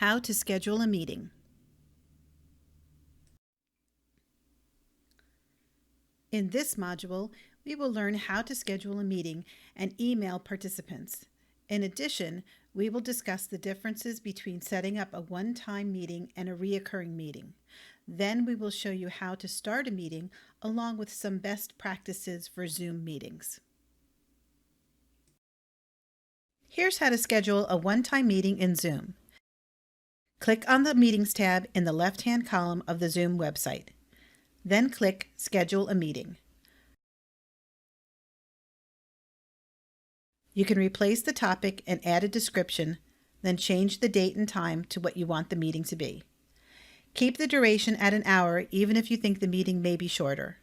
How to schedule a meeting. In this module, we will learn how to schedule a meeting and email participants. In addition, we will discuss the differences between setting up a one-time meeting and a reoccurring meeting. Then we will show you how to start a meeting along with some best practices for Zoom meetings. Here's how to schedule a one-time meeting in Zoom. Click on the Meetings tab in the left-hand column of the Zoom website. Then click Schedule a Meeting. You can replace the topic and add a description, then change the date and time to what you want the meeting to be. Keep the duration at an hour even if you think the meeting may be shorter.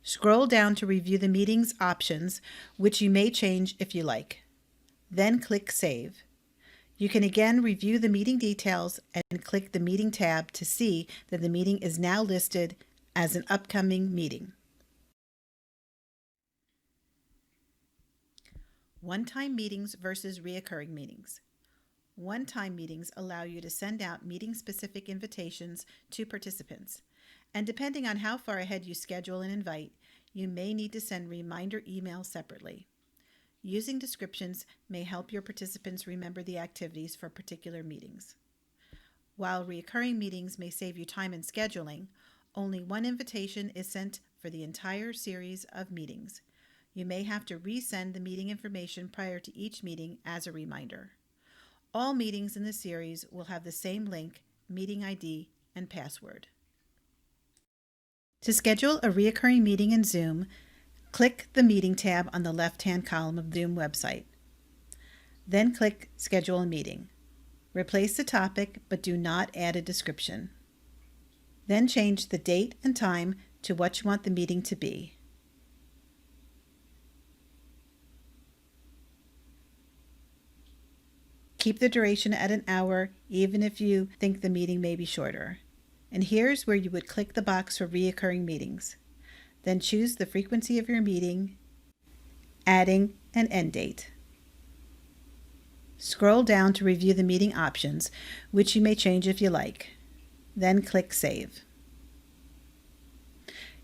Scroll down to review the meeting's options, which you may change if you like. Then click Save. You can again review the meeting details and click the Meeting tab to see that the meeting is now listed as an upcoming meeting. One-time meetings versus reoccurring meetings. One-time meetings allow you to send out meeting-specific invitations to participants, and depending on how far ahead you schedule and invite, you may need to send reminder emails separately. Using descriptions may help your participants remember the activities for particular meetings. While recurring meetings may save you time in scheduling, only one invitation is sent for the entire series of meetings. You may have to resend the meeting information prior to each meeting as a reminder. All meetings in the series will have the same link, meeting ID, and password. To schedule a recurring meeting in Zoom, click the Meeting tab on the left-hand column of the Zoom website. Then click Schedule a Meeting. Replace the topic, but do not add a description. Then change the date and time to what you want the meeting to be. Keep the duration at an hour, even if you think the meeting may be shorter. And here's where you would click the box for recurring meetings. Then choose the frequency of your meeting, adding an end date. Scroll down to review the meeting options, which you may change if you like. Then click Save.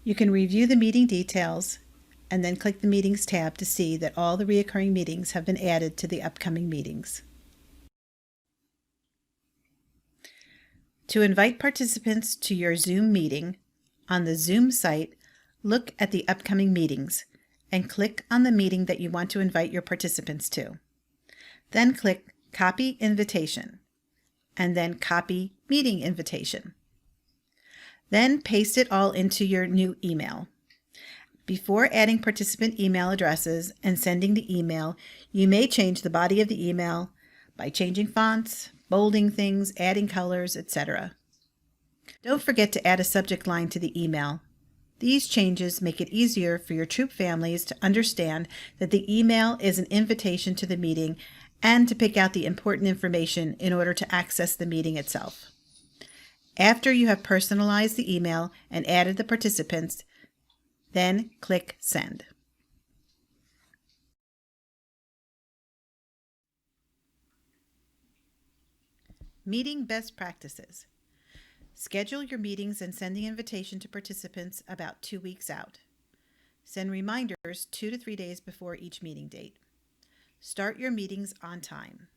You can review the meeting details and then click the Meetings tab to see that all the recurring meetings have been added to the upcoming meetings. To invite participants to your Zoom meeting, on the Zoom site, look at the upcoming meetings and click on the meeting that you want to invite your participants to. Then click Copy Invitation and then Copy Meeting Invitation. Then paste it all into your new email. Before adding participant email addresses and sending the email, you may change the body of the email by changing fonts, bolding things, adding colors, etc. Don't forget to add a subject line to the email. These changes make it easier for your troop families to understand that the email is an invitation to the meeting and to pick out the important information in order to access the meeting itself. After you have personalized the email and added the participants, then click Send. Meeting best practices. Schedule your meetings and send the invitation to participants about 2 weeks out. Send reminders 2 to 3 days before each meeting date. Start your meetings on time.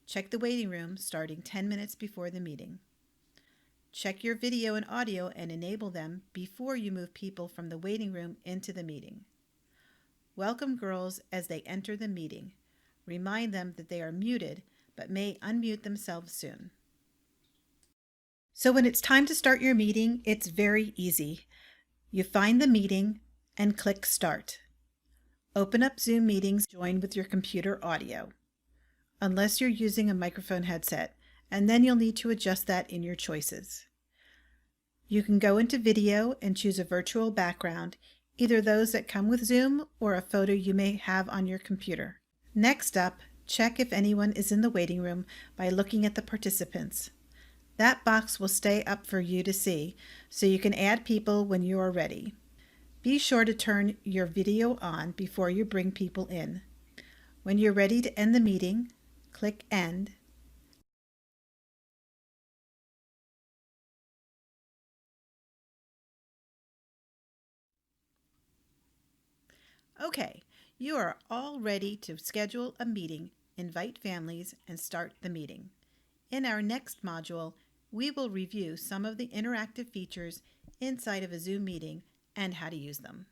Check the waiting room starting 10 minutes before the meeting. Check your video and audio and enable them before you move people from the waiting room into the meeting. Welcome girls as they enter the meeting. Remind them that they are muted but may unmute themselves soon. So when it's time to start your meeting, it's very easy. You find the meeting and click Start. Open up Zoom Meetings, join with your computer audio, unless you're using a microphone headset, and then you'll need to adjust that in your choices. You can go into video and choose a virtual background, either those that come with Zoom or a photo you may have on your computer. Next up, check if anyone is in the waiting room by looking at the participants. That box will stay up for you to see, so you can add people when you are ready. Be sure to turn your video on before you bring people in. When you're ready to end the meeting, click End Okay, you are all ready to schedule a meeting, invite families, and start the meeting. In our next module, we will review some of the interactive features inside of a Zoom meeting and how to use them.